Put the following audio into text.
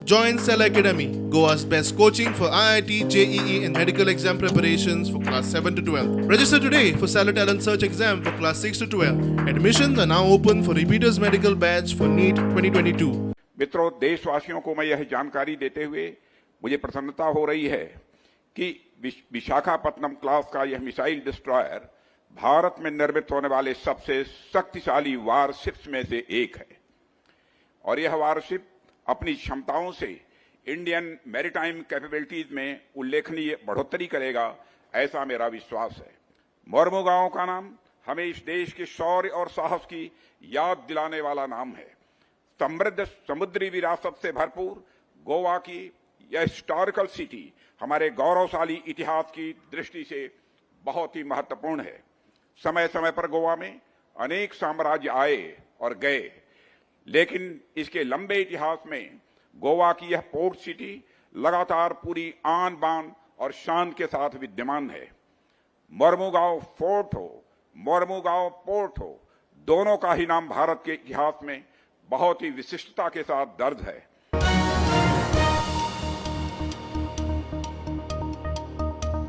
Join Cell Academy, Goa's best coaching for IIT, JEE and medical exam preparations for class 7 to 12. Register today for Cell Talent Search exam for class 6 to 12. Admissions are now open for repeaters medical batch for NEET 2022. मित्रों, देशवासियों को मैं यह जानकारी देते हुए मुझे प्रसन्नता हो रही है कि विशाखापत्तनम क्लास का यह मिसाइल डिस्ट्रॉयर भारत में निर्मित होने वाले सबसे शक्तिशाली वारशिप्स में से एक है और यह वारशिप अपनी क्षमताओं से इंडियन मैरीटाइम कैपेबिलिटीज में उल्लेखनीय बढ़ोतरी करेगा, ऐसा मेरा विश्वास है। मोरमुगांव का नाम हमें इस देश के शौर्य और साहस की याद दिलाने वाला नाम है। समृद्ध समुद्री विरासत से भरपूर गोवा की यह हिस्टोरिकल सिटी हमारे गौरवशाली इतिहास की दृष्टि से बहुत ही महत्वपूर्ण है। समय समय पर गोवा में अनेक साम्राज्य आए और गए, लेकिन इसके लंबे इतिहास में गोवा की यह पोर्ट सिटी लगातार पूरी आन बान और शान के साथ विद्यमान है। मोरमुगांव फोर्ट हो, मोरमुगांव पोर्ट हो, दोनों का ही नाम भारत के इतिहास में बहुत ही विशिष्टता के साथ दर्ज है।